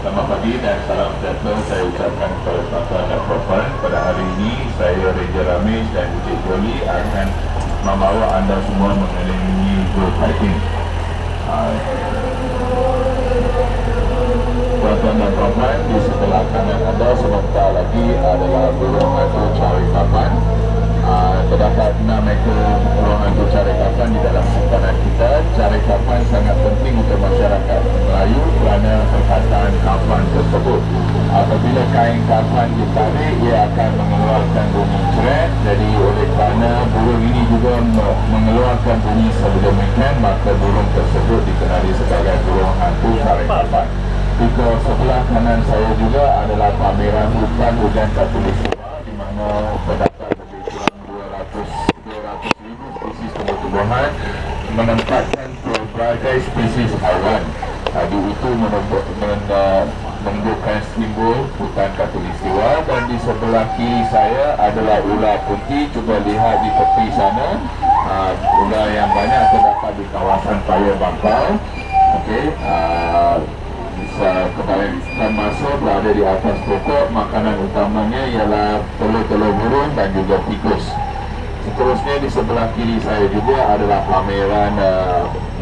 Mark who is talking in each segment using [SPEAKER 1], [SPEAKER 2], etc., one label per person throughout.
[SPEAKER 1] Selamat pagi dan salam sejahtera saya ucapkan kepada tuan-tuan dan puan-puan. Pada hari ini saya Raja Ramesh dan Encik Joli akan membawa anda semua mengelilingi bullfighting. Tuan-tuan dan puan-puan, di sebelah kanan anda sebentar lagi adalah burung hantu carikapan. Terdapat 6 ekor burung hantu carikapan di dalam simpanan kita. Carikapan sangat penting untuk masyarakat Melayu kerana perkataan kapan tersebut. Apabila kain kapan ditarik, ia akan mengeluarkan bunyi ceret. Jadi oleh kerana burung ini juga mengeluarkan bunyi sedemikian, maka burung tersebut dikenali sebagai burung hantu carikapan. Di sebelah kanan saya juga adalah pameran hutan hujan khatulistiwa, di mana terdapat lebih kurang 200,000 spesies tumbuh-tumbuhan, menempatkan pelbagai spesies haiwan. Tadi itu menunjukkan simbol hutan khatulistiwa. Dan di sebelah kiri saya adalah ular putih. Cuba lihat di tepi sana, ular yang banyak terdapat di kawasan Paya Bangkau. Okey, bisa termasuk berada di atas pokok. Makanan utamanya ialah telur-telur burung dan juga tikus. Seterusnya di sebelah kiri saya juga adalah pameran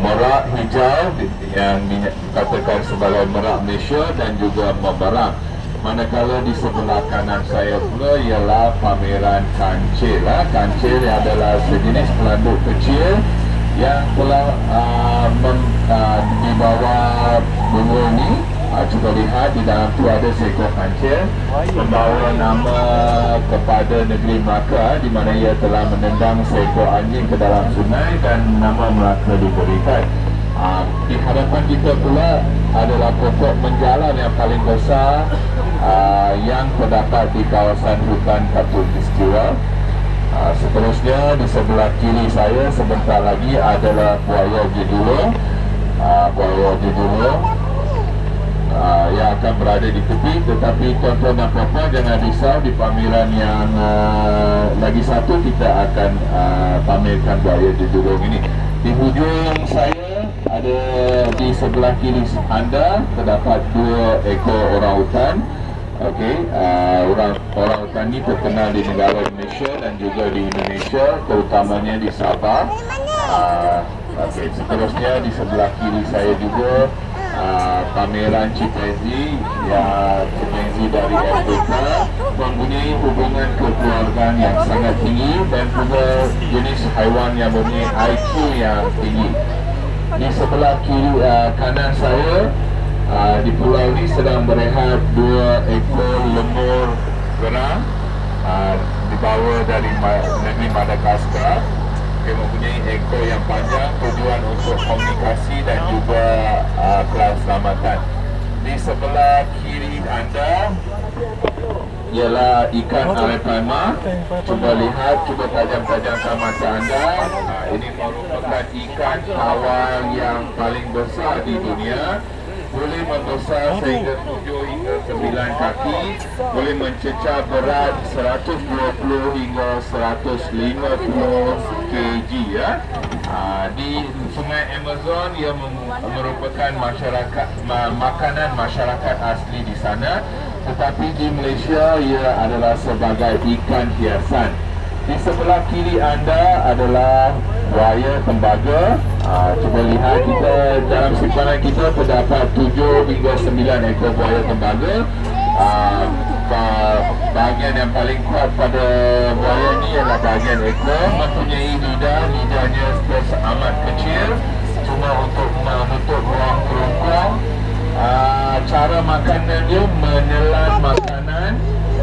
[SPEAKER 1] merak hijau yang dikatakan sebagai merak Malaysia dan juga memberang. Manakala di sebelah kanan saya pula ialah pameran kancil. Kancil adalah sejenis pelanduk kecil yang telah di bawah bunga ini. Cuba lihat di dalam tu ada seekor kancil membawa nama kepada negeri Melaka, di mana ia telah menendang seekor anjing ke dalam sungai dan nama Melaka diberikan. Di hadapan kita pula adalah pokok menjalar yang paling besar yang terdapat di kawasan hutan khatulistiwa. Seterusnya di sebelah kiri saya sebentar lagi adalah buaya Jedulo. Buaya Jedulo yang akan berada di tepi. Tetapi tuan-tuan dan puan-puan, jangan risau, di pameran yang lagi satu kita akan pamerkan buaya Jedulo ini. Di hujung saya ada, di sebelah kiri anda terdapat 2 ekor orangutan. Okey, orangutan ini terkenal di negara Malaysia dan juga di Indonesia, terutamanya di Sabah. Okey, seterusnya di sebelah kiri saya juga pameran chimpanzee, chimpanzee dari Afrika, mempunyai hubungan kekeluargaan yang sangat tinggi dan juga jenis haiwan yang mempunyai IQ yang tinggi. Di sebelah kiri kanan saya, di pulau ini sedang berehat 2 ekor lemur gerang dibawa dari negeri Madagaskar. Dia mempunyai ekor yang panjang, tujuan untuk komunikasi dan juga keselamatan. Di sebelah kiri anda ialah ikan arapaima. Cuba lihat, cuba tajam-tajamkan mata anda. Ini merupakan ikan kawal yang paling besar di dunia. Boleh membesar sehingga 7 hingga 9 kaki, boleh mencecah berat 120 hingga 150 kg Di Sungai Amazon, ia merupakan makanan masyarakat asli di sana. Tetapi di Malaysia ia adalah sebagai ikan hiasan. Di sebelah kiri anda adalah buaya tembaga. Cuba lihat, kita dalam simpanan kita terdapat 7 hingga 9 ekor buaya tembaga. Bahagian yang paling kuat pada buaya ini ialah bahagian ekor. Mempunyai lidahnya amat kecil, cuma untuk menutup ruang kerongkong. Cara makanan dia menelan makanan,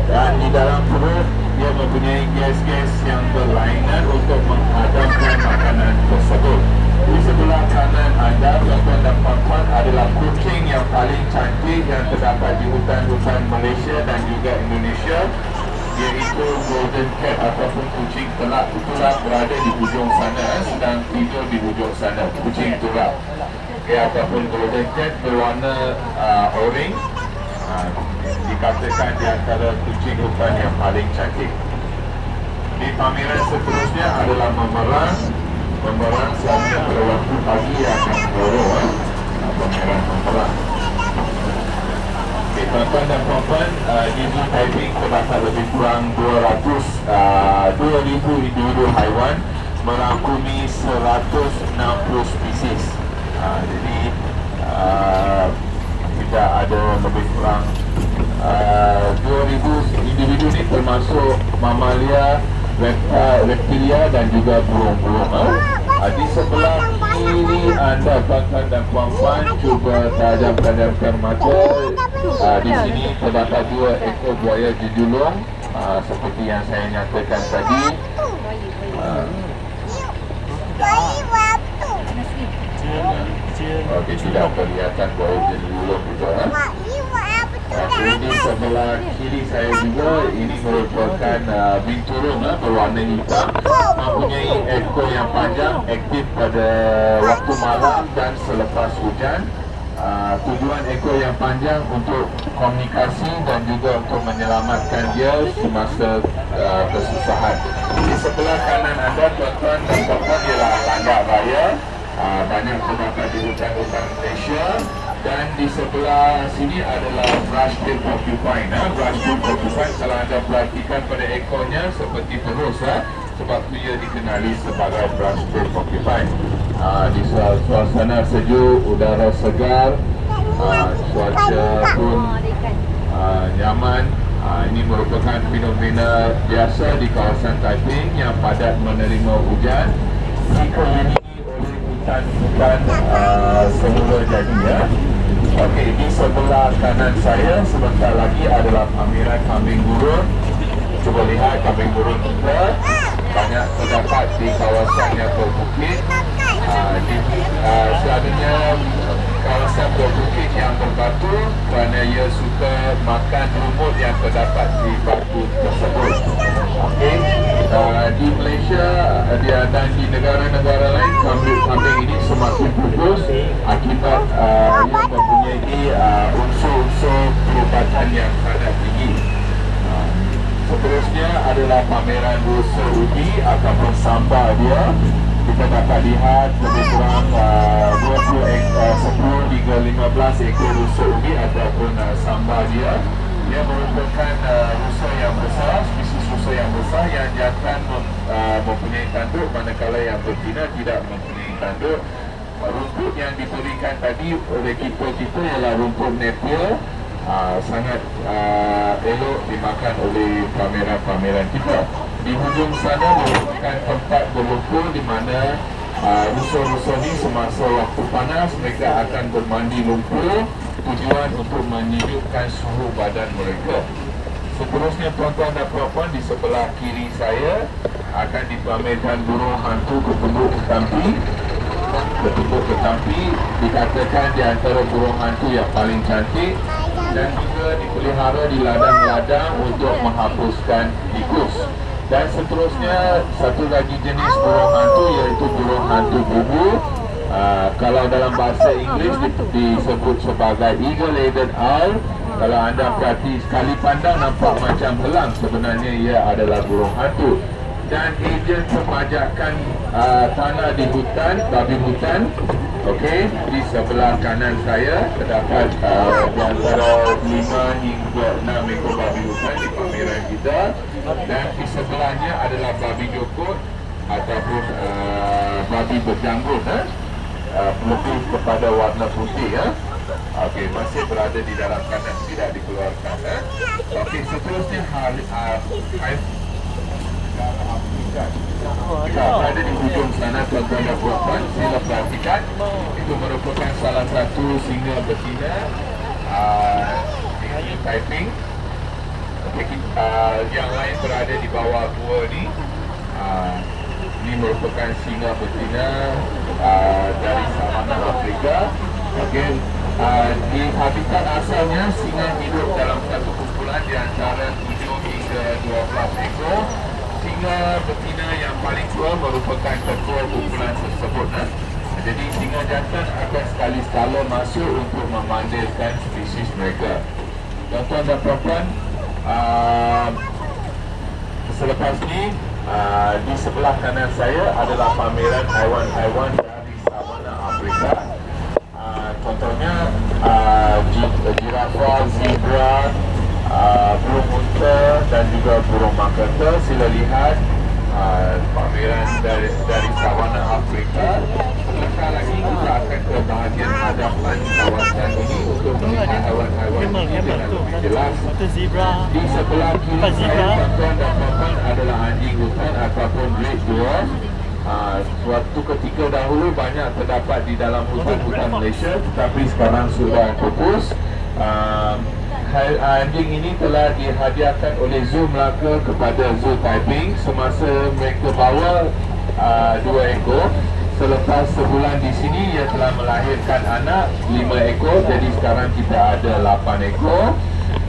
[SPEAKER 1] dan di dalam perut dia mempunyai gas-gas yang berlainan untuk menghadamkan makanan tersebut. Di sebelah kanan anda, tuan-tuan dan puan-puan, adalah kucing yang paling cantik yang terdapat di hutan-hutan Malaysia dan juga Indonesia, iaitu Golden Cat ataupun kucing telak. Itulah berada di hujung sana, sedang tidur di hujung sana, kucing telak. Ataupun Golden Cat berwarna orange. Dikatakan di antara kucing hutan yang paling cantik. Di pameran seterusnya adalah memberang. Memberang selalunya pada waktu pagi akan berorong. Pameran memberang. tuan-tuan dan puan-puan, di Zoo Taiping terdapat lebih kurang 2,000 individu haiwan merangkumi 160 spesies. Jadi kita ada lebih kurang 2,000 individu ni, termasuk mamalia, reptilia dan juga burung-burung. Di sebelah kiri anda tuan-tuan dan puan-puan, cuba tajamkan mata. Di sini terdapat 2 ekor buaya jejulung, seperti yang saya nyatakan tadi. Okey, tidak kelihatan buaya jejulung juga. Di sebelah kiri saya juga, ini merupakan binturong berwarna hitam, mempunyai ekor yang panjang, aktif pada waktu malam dan selepas hujan. Tujuan ekor yang panjang untuk komunikasi dan juga untuk menyelamatkan dia semasa kesusahan. Di sebelah kanan anda tuan-tuan dan puan-puan ialah landak raya, banyak terdapat di hutan-hutan Malaysia. Dan di sebelah sini adalah brush-tailed porcupine. Brush-tailed porcupine, kalau anda perhatikan pada ekornya seperti terus, sebab itu ia dikenali sebagai brush-tailed porcupine. Di suasana sejuk, udara segar, cuaca pun nyaman. Ini merupakan fenomena biasa di kawasan Taiping yang padat menerima hujan, dikelilingi oleh hutan-hutan semula jadi. Okey, di sebelah kanan saya sebentar lagi adalah pameran kambing gurun. Cuba lihat kambing gurun kita banyak terdapat di kawasan yang berbukit. Selalunya kawasan berbukit yang berbatu kerana ia suka makan lumut yang terdapat di batu tersebut. Okey, di Malaysia dan di negara-negara lain, kambing ini semakin bagus akibat ia mempunyai unsur-unsur perubatan yang sangat tinggi. Seterusnya adalah pameran rusa ubi ataupun samba dia. Kita dapat lihat lebih kurang 10 hingga 15 ekor rusa ubi ataupun samba dia. Dia merupakan rusa yang besar, spesies rusa yang besar yang jantan mempunyai tanduk, manakala yang betina tidak mempunyai tanduk. Rumput yang diberikan tadi oleh kita ialah rumput Napier. Sangat elok dimakan oleh pameran-pameran kita. Di hujung sana merupakan tempat berlumpur di mana rusa-rusa ni semasa waktu panas mereka akan bermandi lumpur, tujuan untuk menyejukkan suhu badan mereka. Seterusnya tuan-tuan dan puan-puan, di sebelah kiri saya akan dipamerkan burung hantu ketumbuk ketampi. Ketumbuk ketampi dikatakan di antara burung hantu yang paling cantik dan juga dipelihara di ladang-ladang untuk menghapuskan tikus. Dan seterusnya satu lagi jenis burung hantu iaitu burung hantu bubu. Kalau dalam bahasa Inggeris disebut sebagai eagle-headed owl. Kalau anda perhati sekali pandang nampak macam helang, sebenarnya ia adalah burung hantu. Dan ejen pemajakan tanah di hutan, babi hutan. Okey, di sebelah kanan saya terdapat di antara 5 hingga 6 ekor babi hutan di pameran kita. Dan di sebelahnya adalah babi jokot ataupun babi berjanggut, lebih kepada warna putih. Okey, masih berada di dalam kandang, tidak dikeluarkan. Okey, seterusnya kita berada di hujung sana tuan-tuan dan puan-puan. Sila perhatikan, itu merupakan salah satu singa betina di Taiping. Yang lain berada di bawah gua ni. Ini merupakan singa betina dari savana Afrika. Okey, di habitat asalnya singa hidup dalam satu kumpulan di antara 7 hingga 12 ekor. Singa betina yang paling tua merupakan ketua kumpulan tersebut. Jadi singa jantan akan sekali-sekala masuk untuk memandilkan spesies mereka. Tuan-tuan dan puan-puan, selepas ni di sebelah kanan saya adalah pameran haiwan-haiwan dari savana Afrika. Contohnya Jirafa, zebra, burung unta dan juga burung makata. Sila lihat pameran dari sawana Afrika. Sebentar lagi kita akan ke bahagian hadapan kawasan ini untuk melihat haiwan-haiwan ini dengan lebih jelas. Di sebelah kiri saya, tuan dan puan adalah anjing hutan ataupun great dwarf. Suatu ketika dahulu banyak terdapat di dalam hutan-hutan Malaysia, tetapi sekarang sudah fokus. Anjing ini telah dihadiahkan oleh Zoo Melaka kepada Zoo Taiping semasa mereka bawa 2 ekor. Selepas sebulan di sini, ia telah melahirkan anak 5 ekor. Jadi sekarang kita ada 8 ekor.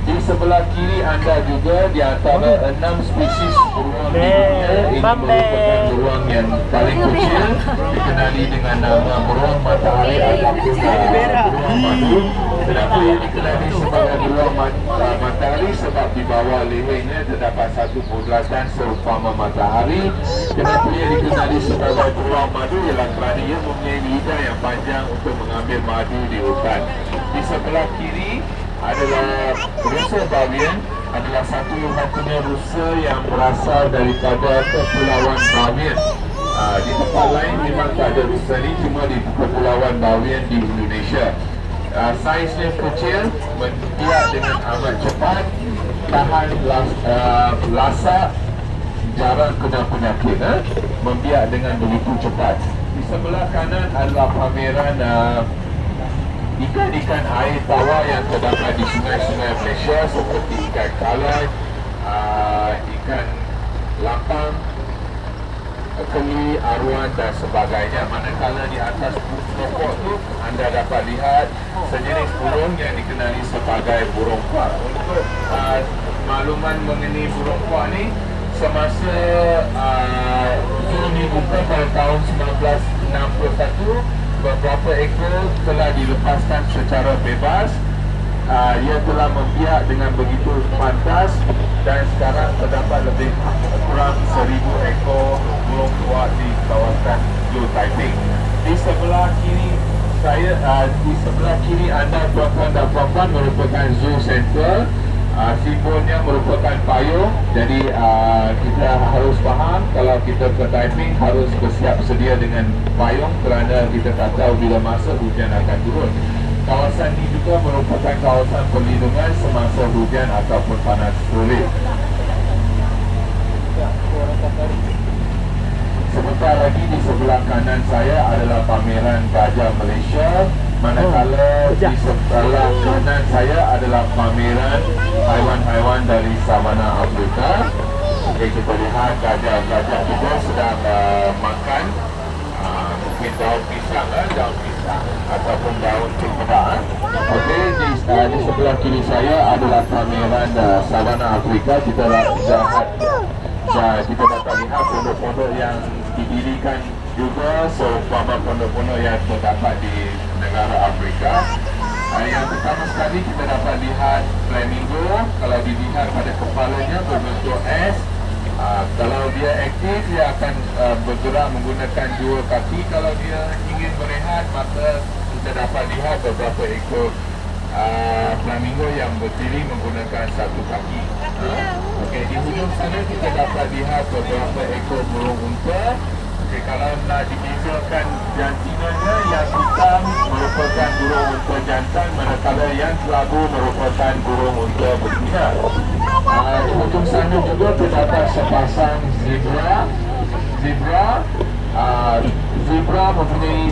[SPEAKER 1] Di sebelah kiri anda juga di antara 6 spesies beruang di dunia, ini merupakan beruang yang paling kecil, dikenali dengan nama beruang matahari ataupun beruang madu. Kenapa ia dikenali sebagai beruang matahari? Sebab di bawah lehernya terdapat satu bulatan seumpama matahari. Kenapa ia dikenali sebagai beruang madu? Ialah kerana ia mempunyai lidah yang panjang untuk mengambil madu di hutan. Di sebelah kiri adalah rusa Bavian, adalah satu-satunya rusa yang berasal daripada Kepulauan Bavian. Di tempat lain memang tak ada rusa ni, cuma di Kepulauan Bavian di Indonesia. Saiznya kecil, membiak dengan amat cepat, tahan lasak, jarang kena penyakit, membiak dengan begitu cepat. Di sebelah kanan adalah pameran ikan-ikan air tawar yang terdapat di sungai-sungai Malaysia seperti ikan kalai, ikan lampang, keli, aruan dan sebagainya. Manakala di atas pokok tu anda dapat lihat sejenis burung yang dikenali sebagai burung kuak. Untuk makluman mengenai burung kuak ni, semasa zoo ni buka pada tahun 1961, beberapa ekor telah dilepaskan secara bebas. Ia telah membiak dengan begitu pantas dan sekarang terdapat lebih kurang 1000 ekor burung kuak di kawasan Zoo Taiping. Di sebelah kiri saya, di sebelah kiri anda tuan-tuan dan puan-puan, merupakan Zoo Central. Simbolnya merupakan payung. Jadi kita harus faham kalau kita ke Taiping harus bersiap sedia dengan payung kerana kita tak tahu bila masa hujan akan turun. Kawasan ini juga merupakan kawasan perlindungan semasa hujan ataupun panas terik. Sebentar lagi di sebelah kanan saya adalah pameran Gajah Malaysia. Manakala di sebelah kanan saya adalah pameran haiwan-haiwan dari savana Afrika. Okey, kita lihat gajah-gajah kita sedang makan mungkin daun pisang ataupun daun cempedak. Okey, di sebelah kiri saya adalah pameran savana Afrika. Kita dapat lihat pondok-pondok yang didirikan juga seumpama pondok-pondok yang terdapat di negara Afrika. Yang pertama sekali kita dapat lihat flamingo. Kalau dilihat pada kepalanya berbentuk S. Kalau dia aktif, dia akan bergerak menggunakan 2 kaki. Kalau dia ingin berehat, maka kita dapat lihat beberapa ekor flamingo yang berdiri menggunakan 1 kaki. Okey, di hujung sana kita dapat lihat beberapa ekor burung unta. Okay, kalau nak dibezakan jantinanya, yang hitam merupakan burung unta jantan, manakala yang kelabu merupakan burung unta betina. Di hujung sana juga terdapat sepasang zebra.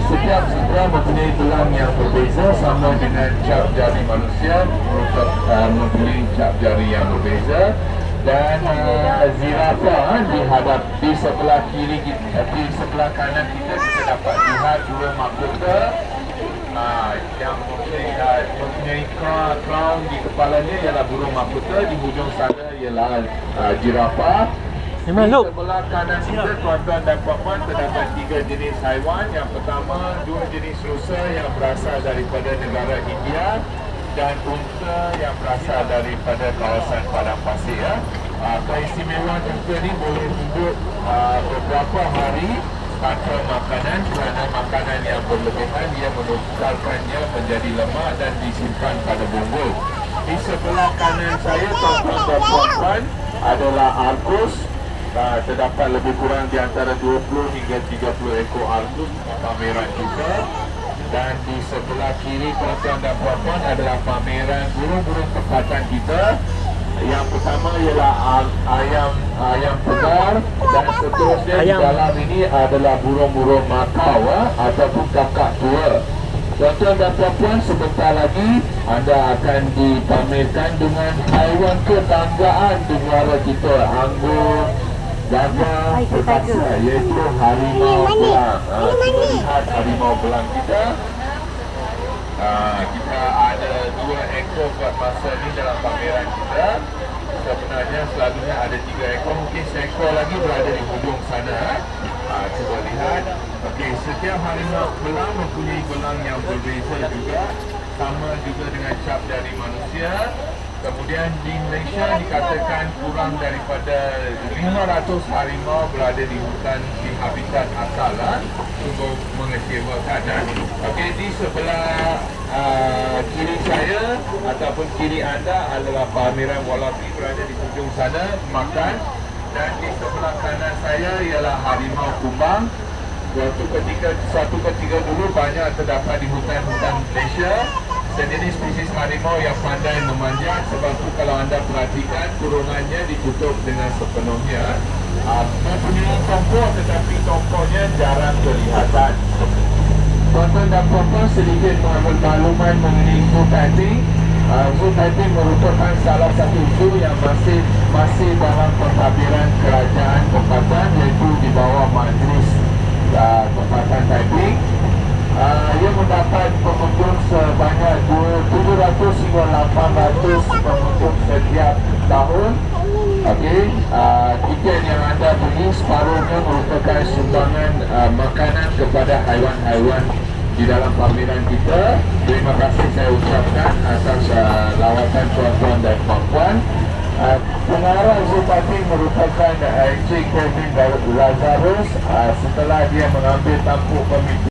[SPEAKER 1] Setiap zebra mempunyai tulang yang berbeza sama dengan cap jari manusia, mempunyai cap jari yang berbeza. Dan zirafa di sebelah kiri kita, di sebelah kanan kita dapat lihat 2 mahkota yang mempunyai crown di kepalanya ialah burung mahkota. Di hujung sana ialah jirafa. Di sebelah kanan kita, tuan-tuan dan puan-puan, terdapat 3 jenis haiwan. Yang pertama, 2 jenis rusa yang berasal daripada negara India dan unta yang berasal daripada kawasan padang pasir. Keistimewaan unta ni boleh hidup beberapa hari kata makanan, kerana makanan yang berlebihan ia menukarkannya menjadi lemak dan disimpan pada bonggol. Di sebelah kanan saya, tuan-tuan dan puan-puan, adalah Argus. Terdapat lebih kurang di antara 20 hingga 30 ekor Argus pameran juga. Dan di sebelah kiri, tuan-tuan dan puan-puan, adalah pameran burung-burung tempatan kita. Yang pertama ialah ayam pegar, dan seterusnya di dalam ini adalah burung-burung Makau ataupun kakak tua. Tuan-tuan dan puan-puan, sebentar lagi anda akan dipamerkan dengan haiwan ketanggaan di negara kita, anggur, gagak, perkasa, iaitu harimau belang. Kita lihat harimau belang kita. Kita ada 2 ekor buat masa ni dalam pameran kita. Sebenarnya selalunya ada 3 ekor, mungkin seekor lagi berada di hujung sana. Cuba lihat. Okey, setiap harimau belang mempunyai belang yang berbeza juga, sama juga dengan cap dari manusia. Kemudian di Malaysia dikatakan kurang daripada 500 harimau berada di hutan di habitat asal. Sungguh mengecewakan. Okey, di sebelah kiri saya ataupun kiri anda adalah pameran wallaby berada di hujung sana makan. Dan di sebelah kanan saya ialah harimau kumbang. Suatu ketika dulu banyak terdapat di hutan-hutan Malaysia. Sejenis spesies harimau yang pandai memanjat, sebab itu kalau anda perhatikan turunannya ditutup dengan sepenuhnya. Mempunyai tompok, tetapi tompoknya jarang kelihatan. Tuan-tuan dan puan-puan, sedikit makluman mengenai zoo typing. Zoo typing merupakan salah satu zoo yang masih dalam pentadbiran kerajaan tempatan, iaitu di bawah Majlis Tempatan Typing. Ia mendapat pengunjung sebanyak 700 hingga 800 pengunjung setiap tahun. Okey, tiket yang anda beli separuhnya merupakan sumbangan makanan kepada haiwan-haiwan di dalam pameran kita. Terima kasih saya ucapkan atas lawatan tuan-tuan dan puan-puan. Pengarah zoo typing merupakan Encik Kevin Lazarus setelah dia mengambil tampuk pemimpin